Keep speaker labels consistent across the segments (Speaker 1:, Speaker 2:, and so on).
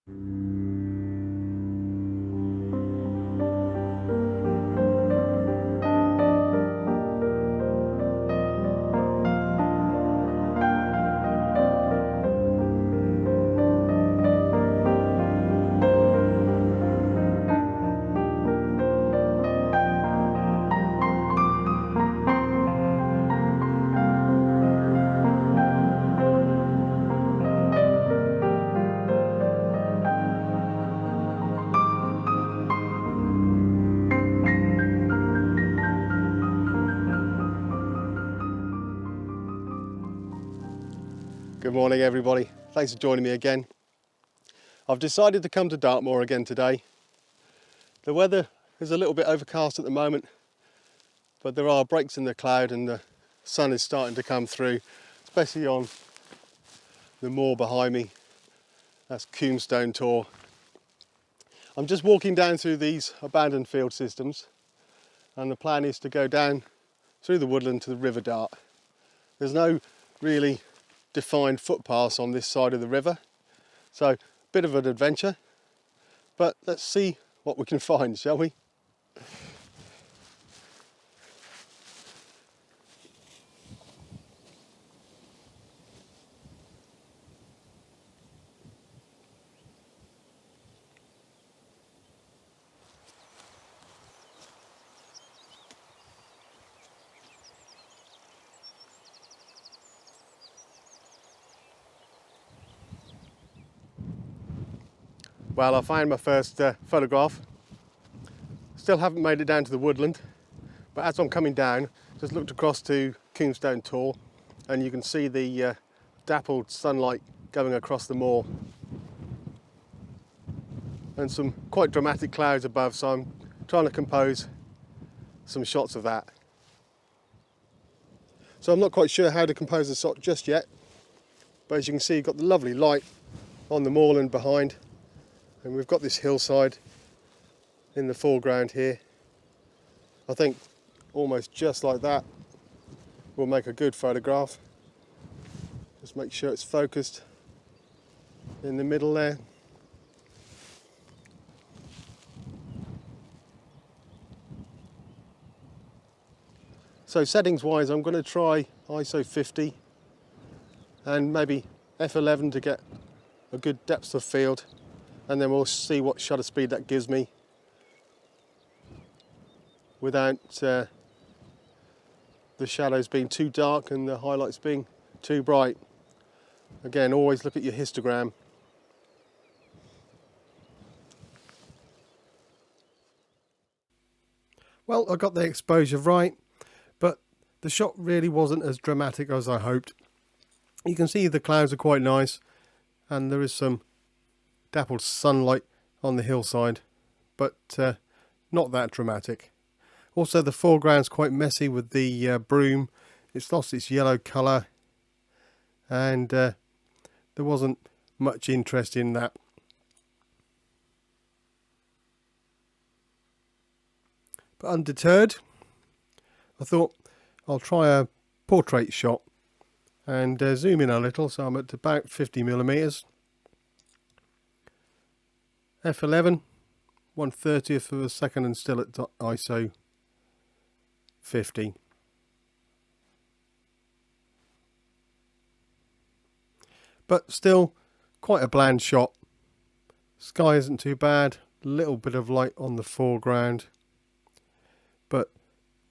Speaker 1: Good morning everybody, thanks for joining me again. I've decided to come to Dartmoor again today. The weather is a little bit overcast at the moment, but there are breaks in the cloud and the sun is starting to come through, especially on the moor behind me. That's Sharp Tor. I'm just walking down through these abandoned field systems, and the plan is to go down through the woodland to the River Dart. There's no really defined footpaths on this side of the river, so a bit of an adventure, but let's see what we can find, shall we? Well, I found my first photograph. Still haven't made it down to the woodland, but as I'm coming down, just looked across to Sharp Tor, and you can see the dappled sunlight going across the moor, and some quite dramatic clouds above, so I'm trying to compose some shots of that. So I'm not quite sure how to compose the shot just yet, but as you can see, you've got the lovely light on the moorland behind, and we've got this hillside in the foreground here. I think almost just like that will make a good photograph. Just make sure it's focused in the middle there. So settings wise, I'm going to try ISO 50 and maybe f11 to get a good depth of field, and then we'll see what shutter speed that gives me without the shadows being too dark and the highlights being too bright. Again, always look at your histogram. Well, I got the exposure right, but the shot really wasn't as dramatic as I hoped. You can see the clouds are quite nice, and there is some dappled sunlight on the hillside, but not that dramatic. Also, the foreground's quite messy with the broom. It's lost its yellow colour, and there wasn't much interest in that. But undeterred, I thought I'll try a portrait shot and zoom in a little, so I'm at about 50mm. f11, 1/30th of a second, and still at ISO 50. But still quite a bland shot. Sky isn't too bad, a little bit of light on the foreground, but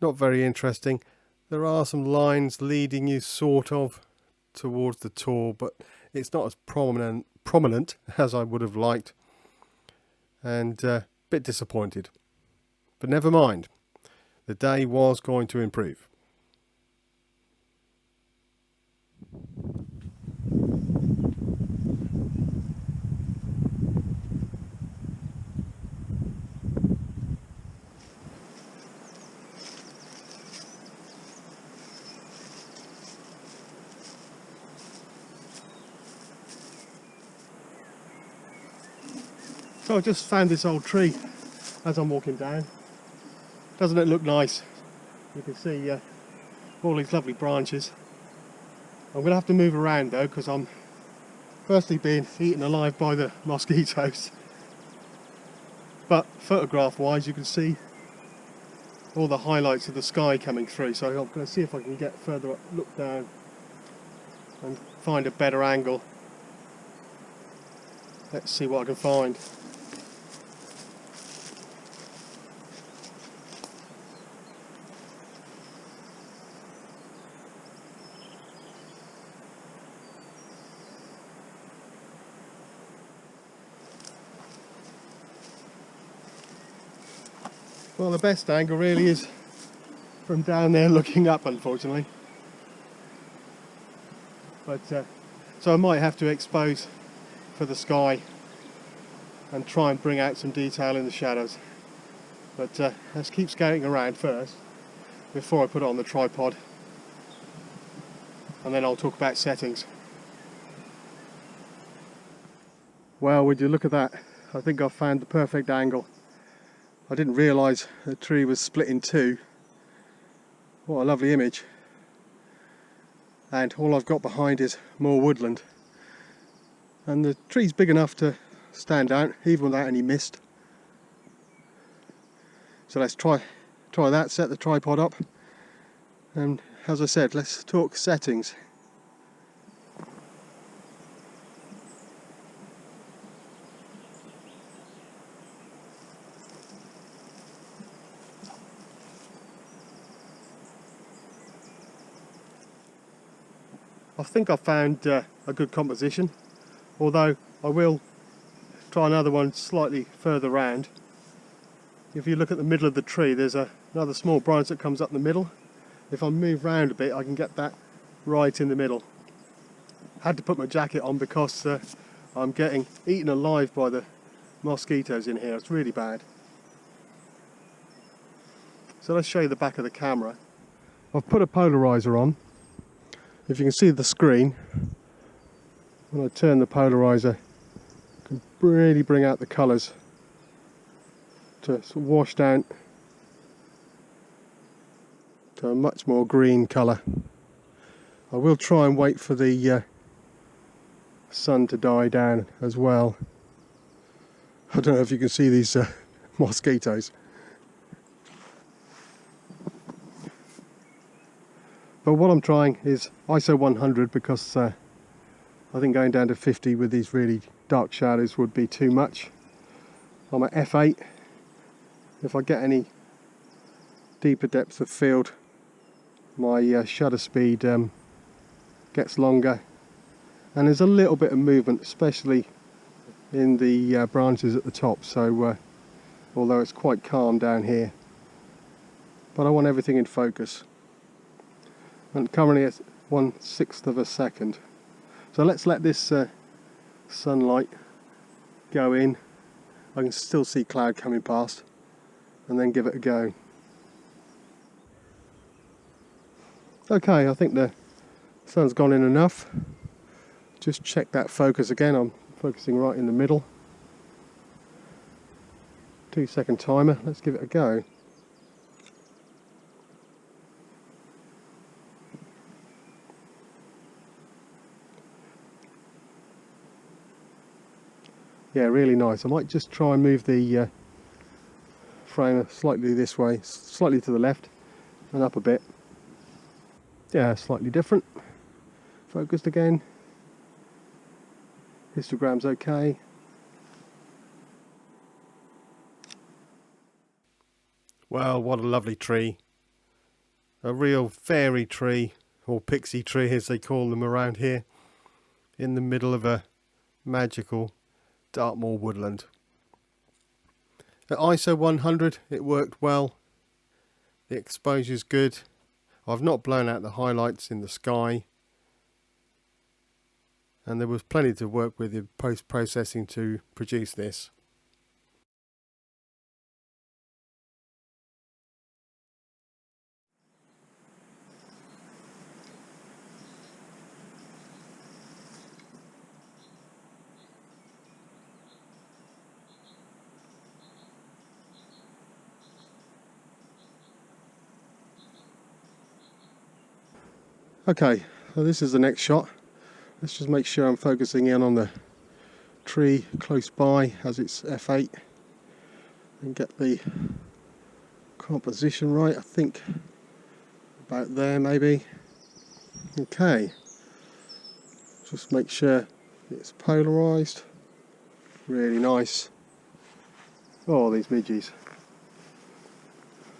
Speaker 1: not very interesting. There are some lines leading you sort of towards the Tor, but it's not as prominent as I would have liked, and a bit disappointed. But never mind, the day was going to improve. So I just found this old tree as I'm walking down. Doesn't it look nice? You can see all these lovely branches. I'm going to have to move around though, because I'm firstly being eaten alive by the mosquitoes, but photograph wise you can see all the highlights of the sky coming through. So I'm going to see if I can get further up, look down and find a better angle. Let's see what I can find. Well, the best angle really is from down there looking up, unfortunately. But so I might have to expose for the sky and try and bring out some detail in the shadows. But let's keep scouting around first before I put it on the tripod, and then I'll talk about settings. Well, would you look at that? I think I've found the perfect angle. I didn't realise the tree was split in two. What a lovely image. And all I've got behind is more woodland. And the tree's big enough to stand out even without any mist. So let's try that, set the tripod up, and as I said, let's talk settings. I think I've found a good composition, although I will try another one slightly further round. If you look at the middle of the tree, there's another small branch that comes up the middle. If I move round a bit, I can get that right in the middle. I had to put my jacket on because I'm getting eaten alive by the mosquitoes in here. It's really bad. So let's show you the back of the camera. I've put a polariser on. If you can see the screen, when I turn the polariser, I can really bring out the colours to sort of wash down to a much more green colour. I will try and wait for the sun to die down as well. I don't know if you can see these mosquitoes. But what I'm trying is ISO 100 because I think going down to 50 with these really dark shadows would be too much. I'm at f8. If I get any deeper depth of field, my shutter speed gets longer, and there's a little bit of movement, especially in the branches at the top. So although it's quite calm down here, but I want everything in focus. And currently it's 1/6 of a second. So let's let this sunlight go in. I can still see cloud coming past, and then give it a go. Okay, I think the sun's gone in enough. Just check that focus again. I'm focusing right in the middle. 2-second timer. Let's give it a go. Yeah, really nice. I might just try and move the frame slightly this way, slightly to the left, and up a bit. Yeah, slightly different. Focused again. Histogram's okay. Well, what a lovely tree. A real fairy tree, or pixie tree as they call them around here, in the middle of a magical Dartmoor woodland. At ISO 100 it worked well. The exposure's good. I've not blown out the highlights in the sky, and there was plenty to work with in post-processing to produce this. Okay, so this is the next shot. Let's just make sure I'm focusing in on the tree close by as it's f8 and get the composition right. I think about there maybe. Okay, just make sure it's polarized. Really nice. Oh, these midges.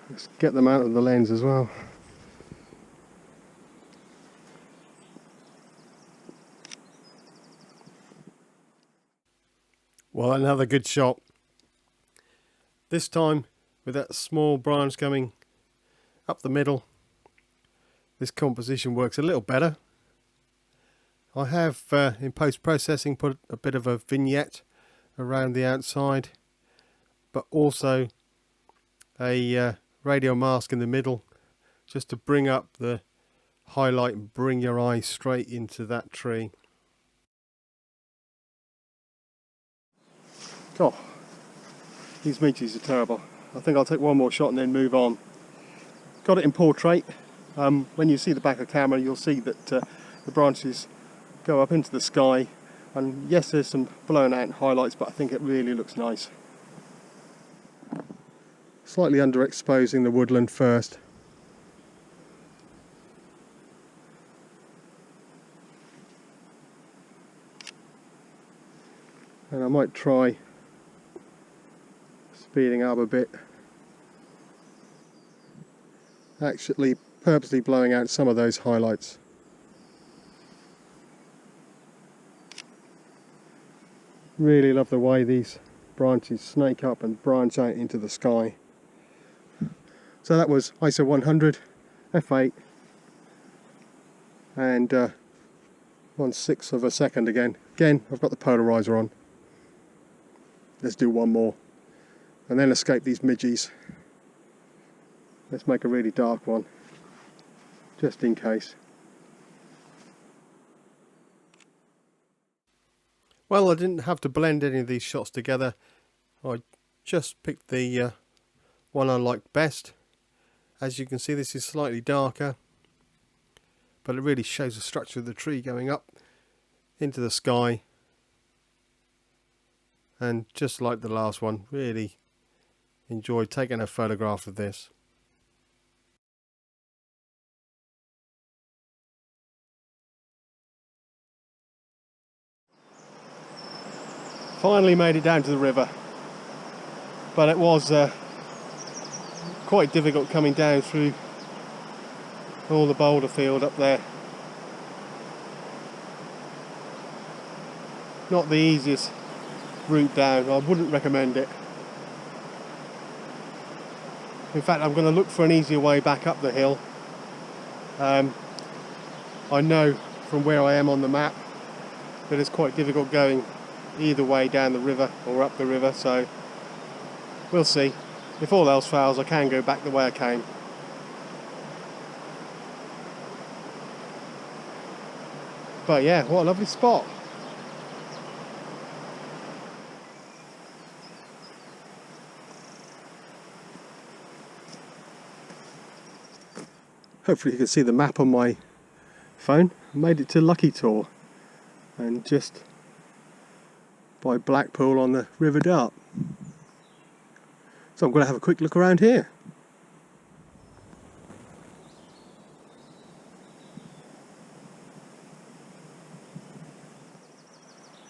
Speaker 1: Let's get them out of the lens as well. Well, another good shot. This time with that small branch coming up the middle. This composition works a little better. I have in post-processing put a bit of a vignette around the outside, but also a radio mask in the middle, just to bring up the highlight and bring your eye straight into that tree. Oh, these midges are terrible. I think I'll take one more shot and then move on. Got it in portrait. When you see the back of the camera, you'll see that the branches go up into the sky, and yes, there's some blown out highlights, but I think it really looks nice. Slightly underexposing the woodland first. And I might try speeding up a bit. Actually purposely blowing out some of those highlights. Really love the way these branches snake up and branch out into the sky. So that was ISO 100, f8, and 1/6 of a second again. Again, I've got the polarizer on. Let's do one more, and then escape these midges. Let's make a really dark one, just in case. Well, I didn't have to blend any of these shots together. I just picked the one I like best. As you can see, this is slightly darker, but it really shows the structure of the tree going up into the sky. And just like the last one, really enjoyed taking a photograph of this. Finally made it down to the river, but it was quite difficult coming down through all the boulder field up there. Not the easiest route down. I wouldn't recommend it. In fact, I'm going to look for an easier way back up the hill. I know from where I am on the map that it's quite difficult going either way down the river or up the river, so we'll see. If all else fails, I can go back the way I came. But yeah, what a lovely spot. Hopefully you can see the map on my phone. I made it to Lucky Tor, and just by Blackpool on the River Dart. So I'm going to have a quick look around here.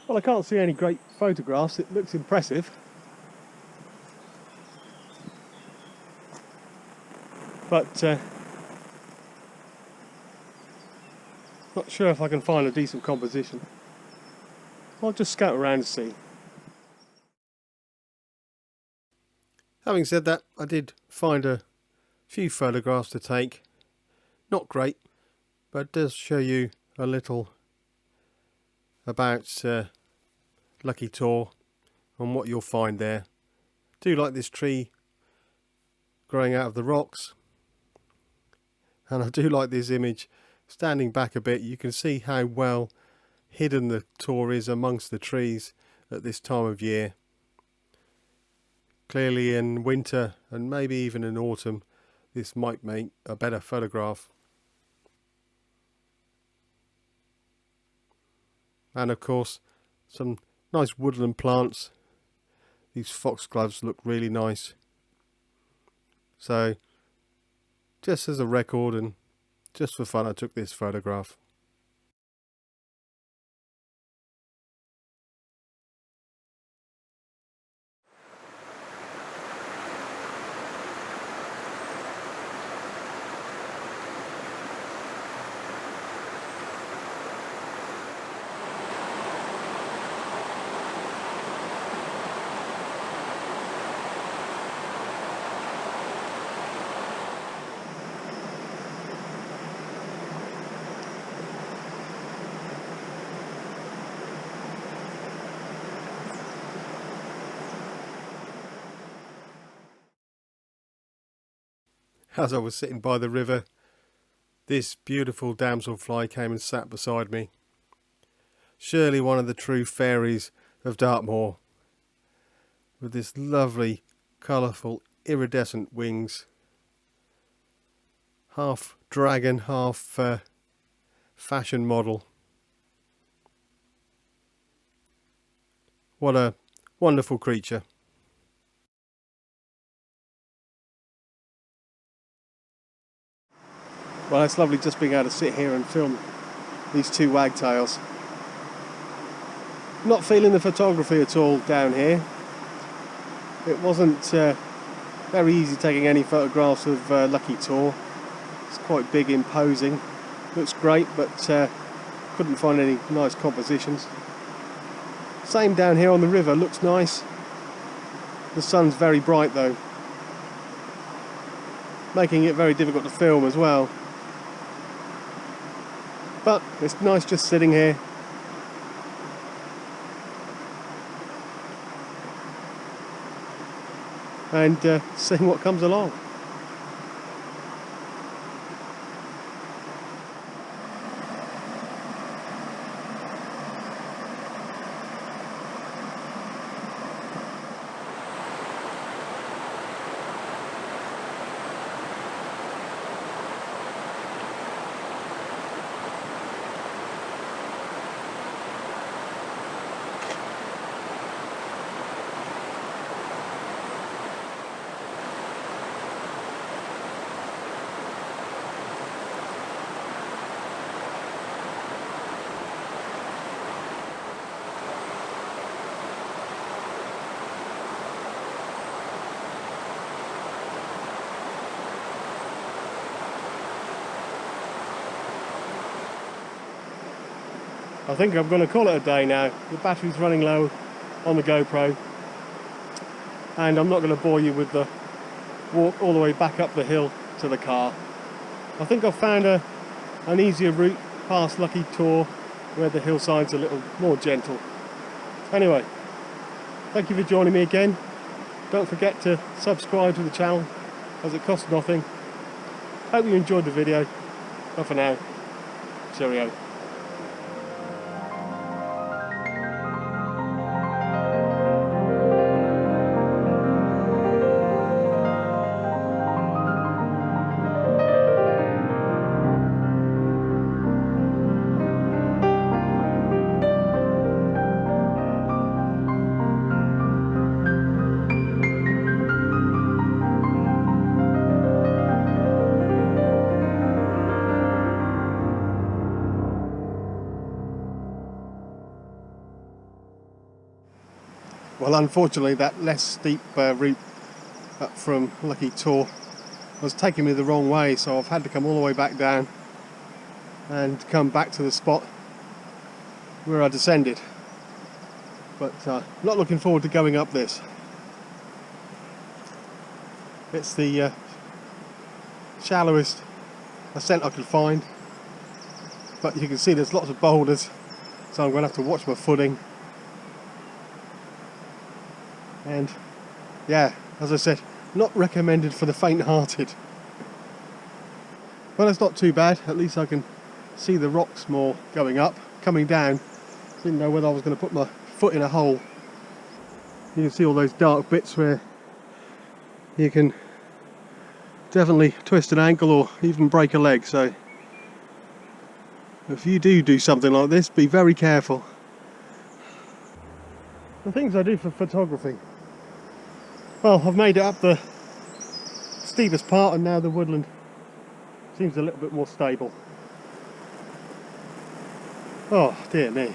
Speaker 1: Well, I can't see any great photographs. It looks impressive. But not sure if I can find a decent composition. I'll just scout around and see. Having said that, I did find a few photographs to take. Not great, but it does show you a little about Lucky Tor and what you'll find there. I do like this tree growing out of the rocks, and I do like this image. Standing back a bit, you can see how well hidden the Tor is amongst the trees at this time of year. Clearly in winter and maybe even in autumn, this might make a better photograph. and of course some nice woodland plants. These foxgloves look really nice. So just as a record and just for fun, I took this photograph. As I was sitting by the river, this beautiful damselfly came and sat beside me. Surely one of the true fairies of Dartmoor, with this lovely, colourful, iridescent wings. Half dragon, half fashion model. What a wonderful creature. Well, it's lovely just being able to sit here and film these two wagtails. Not feeling the photography at all down here. It wasn't very easy taking any photographs of Lucky Tor. It's quite big, imposing. Looks great, but couldn't find any nice compositions. Same down here on the river, looks nice. The sun's very bright though, making it very difficult to film as well. But it's nice just sitting here. And seeing what comes along. I think I'm going to call it a day now. The battery's running low on the GoPro, and I'm not going to bore you with the walk all the way back up the hill to the car. I think I've found an easier route past Lucky Tor where the hillside's a little more gentle. Anyway, thank you for joining me again. Don't forget to subscribe to the channel as it costs nothing. Hope you enjoyed the video. Bye for now. Cheerio. Well, unfortunately that less steep route up from Lucky Tor was taking me the wrong way, so I've had to come all the way back down and come back to the spot where I descended. But not looking forward to going up this. It's the shallowest ascent I could find, but you can see there's lots of boulders, so I'm going to have to watch my footing. And yeah, as I said, not recommended for the faint-hearted. Well, it's not too bad. At least I can see the rocks more going up. Coming down, didn't know whether I was going to put my foot in a hole. You can see all those dark bits where you can definitely twist an ankle or even break a leg. So if you do something like this, be very careful. The things I do for photography. Well, I've made it up the steepest part and now the woodland seems a little bit more stable. Oh dear me.